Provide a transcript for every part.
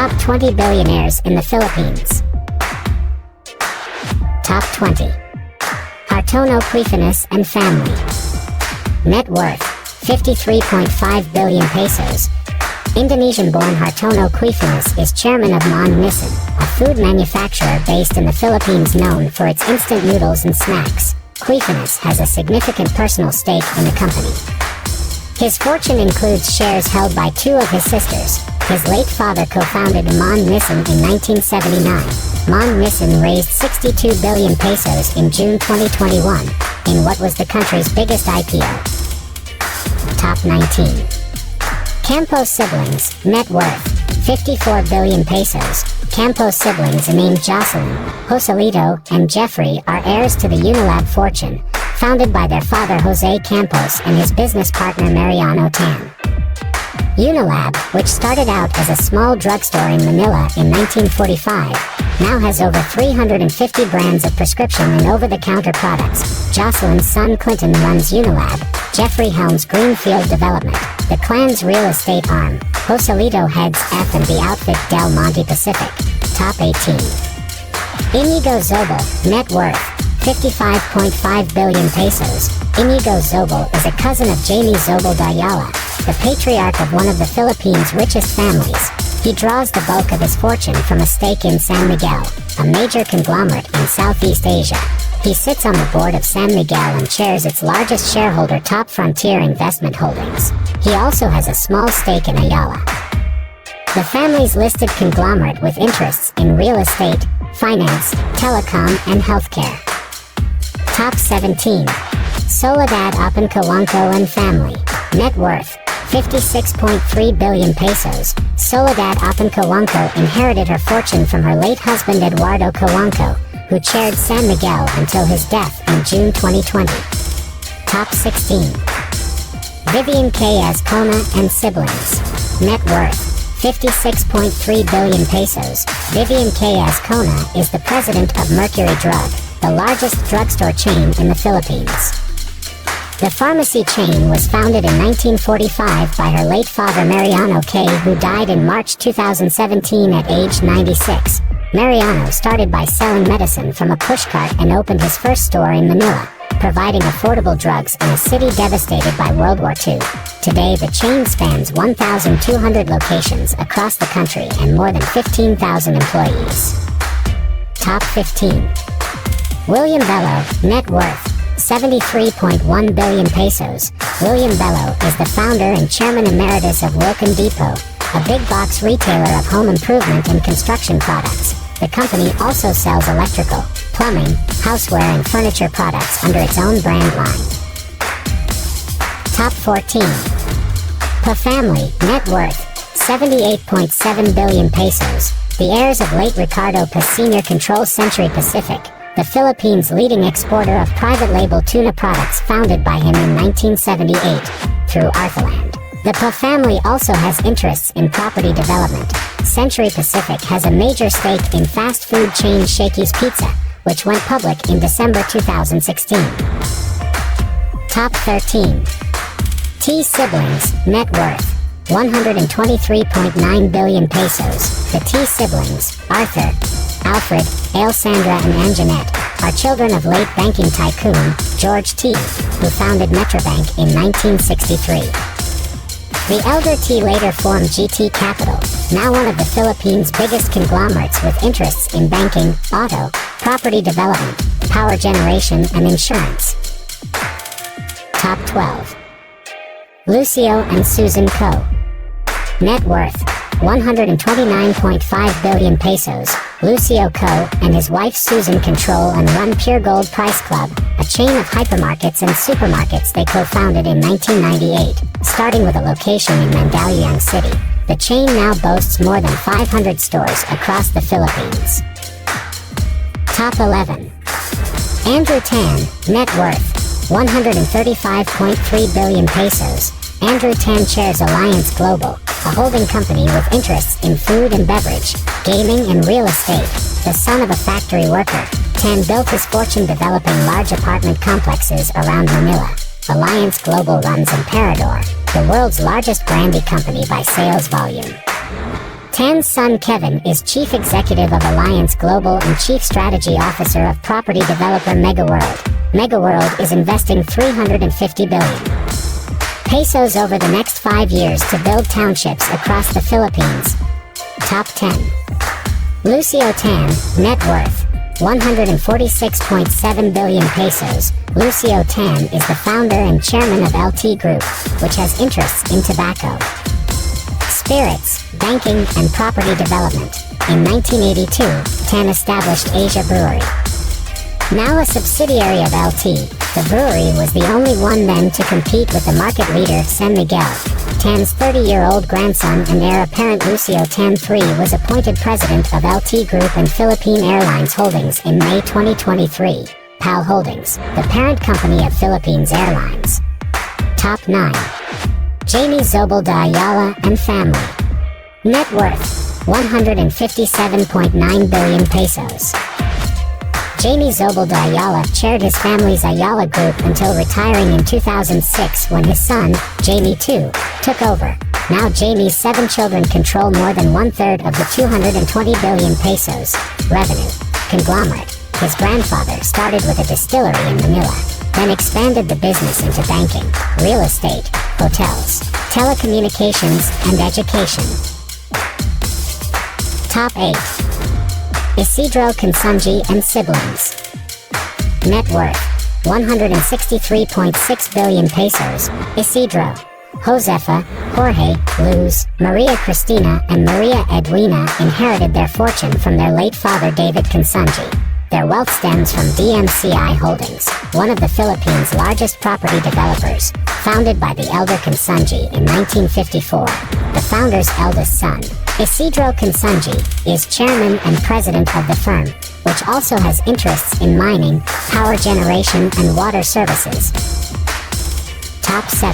Top 20 billionaires in the Philippines. Top 20. Hartono Quifinas and family. Net worth, 53.5 billion pesos. Indonesian-born Hartono Quifinas is chairman of Mon Nissin, a food manufacturer based in the Philippines known for its instant noodles and snacks. Quifinas has a significant personal stake in the company. His fortune includes shares held by two of his sisters. His late father co-founded Mon Nissin in 1979. Mon Nissin raised 62 billion pesos in June 2021, in what was the country's biggest IPO. Top 19. Campos siblings, net worth, 54 billion pesos. Campos siblings named Jocelyn, Joselito, and Jeffrey are heirs to the Unilab fortune, founded by their father Jose Campos and his business partner Mariano Tan. Unilab, which started out as a small drugstore in Manila in 1945, now has over 350 brands of prescription and over-the-counter products. Jocelyn's son Clinton runs Unilab, Jeffrey helms Greenfield Development, the clan's real estate arm. Joselito heads F&B outfit Del Monte Pacific. Top 18. Inigo Zobel, net worth, 55.5 billion pesos. Inigo Zobel is a cousin of Jamie Zobel Dayala, the patriarch of one of the Philippines' richest families. He draws the bulk of his fortune from a stake in San Miguel, a major conglomerate in Southeast Asia. He sits on the board of San Miguel and chairs its largest shareholder, Top Frontier Investment Holdings. He also has a small stake in Ayala, the family's listed conglomerate with interests in real estate, finance, telecom, and healthcare. Top 17. Soledad Apancawanco and family. Net worth, 56.3 billion pesos. Soledad Apancawanco inherited her fortune from her late husband Eduardo Cawanco, who chaired San Miguel until his death in June 2020. Top 16. Vivian K. Azcona and siblings. Net worth, 56.3 billion pesos. Vivian K. Azcona is the president of Mercury Drug, the largest drugstore chain in the Philippines. The pharmacy chain was founded in 1945 by her late father Mariano K., who died in March 2017 at age 96. Mariano started by selling medicine from a pushcart and opened his first store in Manila, providing affordable drugs in a city devastated by World War II. Today, the chain spans 1,200 locations across the country and more than 15,000 employees. Top 15. William Bello, net worth, 73.1 billion pesos. William Bello is the founder and chairman emeritus of Wilkin Depot, a big box retailer of home improvement and construction products. The company also sells electrical, plumbing, houseware and furniture products under its own brand line. Top 14. Pa family, net worth, 78.7 billion pesos. The heirs of late Ricardo Pa Sr. control Century Pacific, the Philippines' leading exporter of private label tuna products, founded by him in 1978, through Arthaland. The Pa family also has interests in property development. Century Pacific has a major stake in fast food chain Shakey's Pizza, which went public in December 2016. Top 13. T siblings, net worth, 123.9 billion pesos. The T siblings, Arthur, Alfred, Alessandra and Anjanette, are children of late banking tycoon George T., who founded Metrobank in 1963. The elder T later formed GT Capital, now one of the Philippines' biggest conglomerates with interests in banking, auto, property development, power generation, and insurance. Top 12. Lucio and Susan Co. Net worth, 129.5 billion pesos. Lucio Co. and his wife Susan control and run Pure Gold Price Club, a chain of hypermarkets and supermarkets they co-founded in 1998, starting with a location in Mandaluyong City. The chain now boasts more than 500 stores across the Philippines. Top 11. Andrew Tan, net worth, 135.3 billion pesos. Andrew Tan chairs Alliance Global, a holding company with interests in food and beverage, gaming and real estate. The son of a factory worker, Tan built his fortune developing large apartment complexes around Manila. Alliance Global runs Emperador, the world's largest brandy company by sales volume. Tan's son Kevin is Chief Executive of Alliance Global and Chief Strategy Officer of property developer Megaworld. Megaworld is investing 350 billion pesos over the next 5 years to build townships across the Philippines. Top 10. Lucio Tan, net worth 146.7 billion pesos. Lucio Tan is the founder and chairman of LT Group, which has interests in tobacco, spirits, banking, and property development. In 1982, Tan established Asia Brewery. Now a subsidiary of LT, the brewery was the only one then to compete with the market leader San Miguel. Tan's 30-year-old grandson and heir apparent Lucio Tan III was appointed president of LT Group and Philippine Airlines Holdings in May 2023. PAL Holdings, the parent company of Philippines Airlines. Top 9. Jamie Zobel de Ayala and family. Net worth 157.9 billion pesos. Jamie Zobel de Ayala chaired his family's Ayala Group until retiring in 2006 when his son, Jamie II, took over. Now Jamie's 7 children control more than one-third of the 220 billion pesos revenue conglomerate. His grandfather started with a distillery in Manila, then expanded the business into banking, real estate, hotels, telecommunications, and education. Top 8. Isidro Consunji and siblings. Net worth 163.6 billion pesos. Isidro, Josefa, Jorge, Luz, Maria Cristina, and Maria Edwina inherited their fortune from their late father David Consunji. Their wealth stems from DMCI Holdings, one of the Philippines' largest property developers, founded by the elder Consunji in 1954. The founder's eldest son, Isidro Consunji, is chairman and president of the firm, which also has interests in mining, power generation, and water services. Top 7.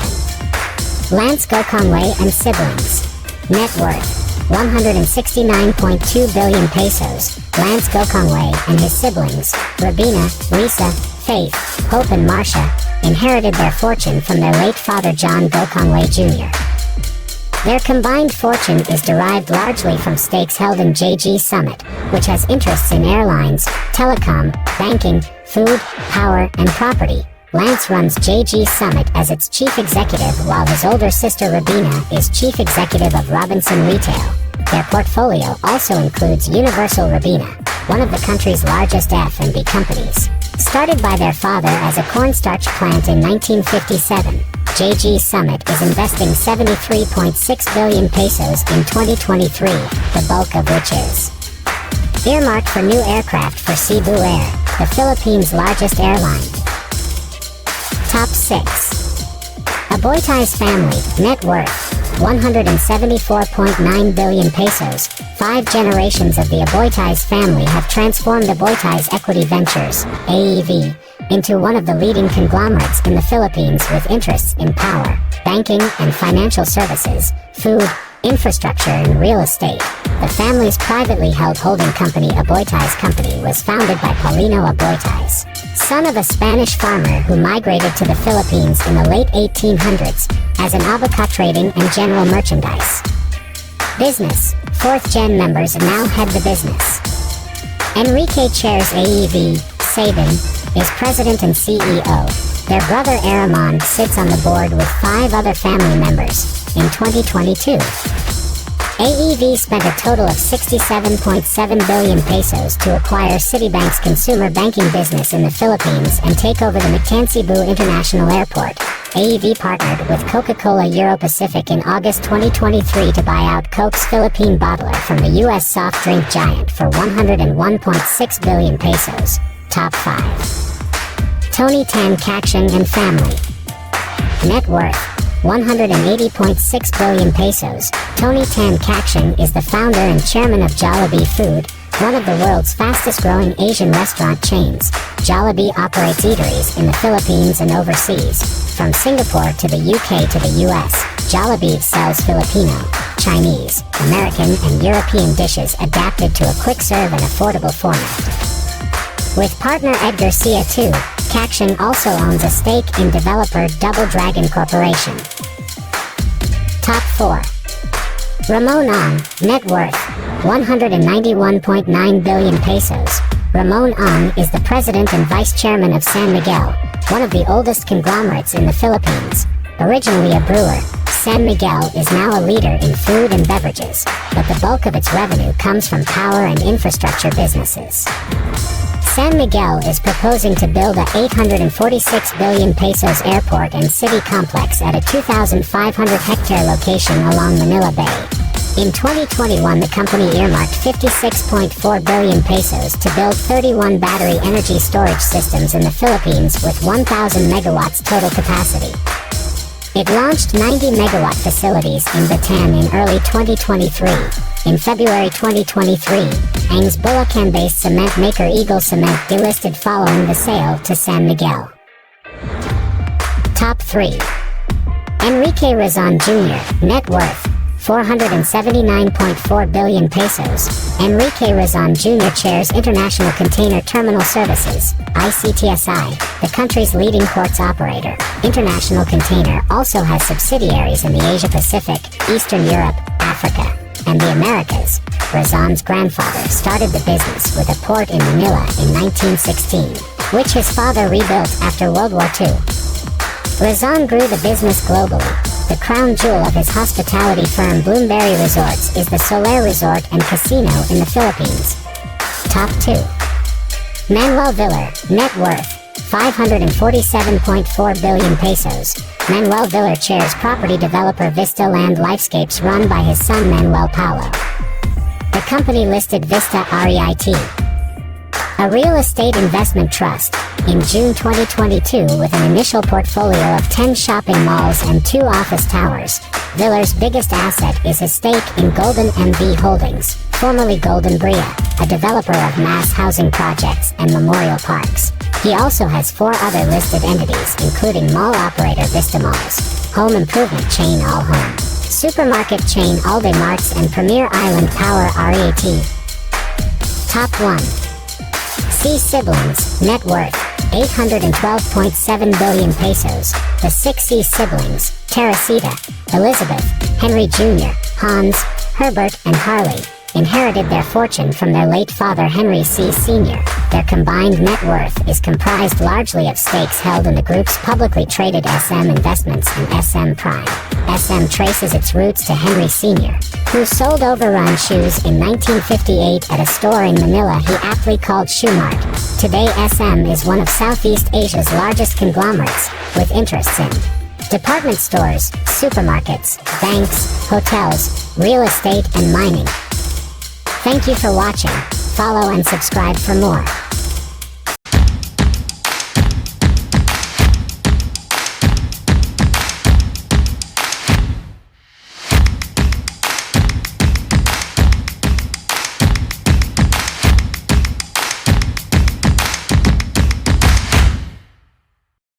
Lance Gokongwei and siblings. Net worth 169.2 billion pesos. Lance Gokongwei and his siblings, Rabina, Lisa, Faith, Hope, and Marcia, inherited their fortune from their late father John Gokongwei Jr. Their combined fortune is derived largely from stakes held in JG Summit, which has interests in airlines, telecom, banking, food, power, and property. Lance runs JG Summit as its chief executive, while his older sister Rabina is chief executive of Robinson Retail. Their portfolio also includes Universal Rabina, one of the country's largest F&B companies. Started by their father as a cornstarch plant in 1957, JG Summit is investing 73.6 billion pesos in 2023, the bulk of which is earmarked for new aircraft for Cebu Air, the Philippines' largest airline. Top 6. Aboitai's family, net worth 174.9 billion pesos. 5 generations of the Aboitai's family have transformed Aboitai's Equity Ventures, AEV, into one of the leading conglomerates in the Philippines with interests in power, banking and financial services, food, infrastructure, and real estate. The family's privately held holding company Aboitai's Company was founded by Paulino Aboitai's, son of a Spanish farmer who migrated to the Philippines in the late 1800s as an avocado trading and general merchandise business. 4th-gen members now head the business. Enrique chairs AEV, Sabin is president and CEO. Their brother Aramon sits on the board with 5 other family members. In 2022, AEV spent a total of 67.7 billion pesos to acquire Citibank's consumer banking business in the Philippines and take over the Mactan-Cebu International Airport. AEV partnered with Coca-Cola Euro-Pacific in August 2023 to buy out Coke's Philippine bottler from the U.S. soft drink giant for 101.6 billion pesos. Top 5. Tony Tan Cakshing and family. Net worth 180.6 billion pesos. Tony Tan Cakshing is the founder and chairman of Jollibee Food, one of the world's fastest-growing Asian restaurant chains. Jollibee operates eateries in the Philippines and overseas. From Singapore to the UK to the US, Jollibee sells Filipino, Chinese, American, and European dishes adapted to a quick-serve and affordable format. With partner Ed Garcia too, Cakshing also owns a stake in developer Double Dragon Corporation. Top 4. Ramon Ang, net worth 191.9 billion pesos. Ramon Ang is the president and vice chairman of San Miguel, one of the oldest conglomerates in the Philippines. Originally a brewer, San Miguel is now a leader in food and beverages, but the bulk of its revenue comes from power and infrastructure businesses. San Miguel is proposing to build a 846 billion pesos airport and city complex at a 2,500-hectare location along Manila Bay. In 2021, the company earmarked 56.4 billion pesos to build 31 battery energy storage systems in the Philippines with 1,000 megawatts total capacity. It launched 90-megawatt facilities in Bataan in early 2023. In February 2023, Ang's Bulacan-based cement maker Eagle Cement delisted following the sale to San Miguel. Top 3. Enrique Razon Jr., net worth 479.4 billion pesos. Enrique Razon Jr. chairs International Container Terminal Services, ICTSI, the country's leading ports operator. International Container also has subsidiaries in the Asia-Pacific, Eastern Europe, Africa, and the Americas. Razon's grandfather started the business with a port in Manila in 1916, which his father rebuilt after World War II. Razon grew the business globally. The crown jewel of his hospitality firm Bloomberry Resorts is the Soler Resort and Casino in the Philippines. Top 2. Manuel Villar, net worth 547.4 billion pesos. Manuel Villar chairs property developer Vista Land Lifescapes run by his son Manuel Paulo. The company listed Vista REIT, a real estate investment trust, in June 2022 with an initial portfolio of 10 shopping malls and 2 office towers. Villar's biggest asset is his stake in Golden MV Holdings, formerly Golden Bria, a developer of mass housing projects and memorial parks. He also has 4 other listed entities including mall operator Vista Malls, home improvement chain All Home, supermarket chain Alde Marts and Premier Island Power REAT. Top 1. C siblings, net worth 812.7 billion pesos. The 6 C siblings, Teresita, Elizabeth, Henry Jr., Hans, Herbert, and Harley, inherited their fortune from their late father Henry C. Sr. Their combined net worth is comprised largely of stakes held in the group's publicly traded SM Investments and SM Prime. SM traces its roots to Henry Sr., who sold Overrun shoes in 1958 at a store in Manila he aptly called Shoe Mart. Today SM is one of Southeast Asia's largest conglomerates, with interests in department stores, supermarkets, banks, hotels, real estate, and mining. Thank you for watching. Follow and subscribe for more.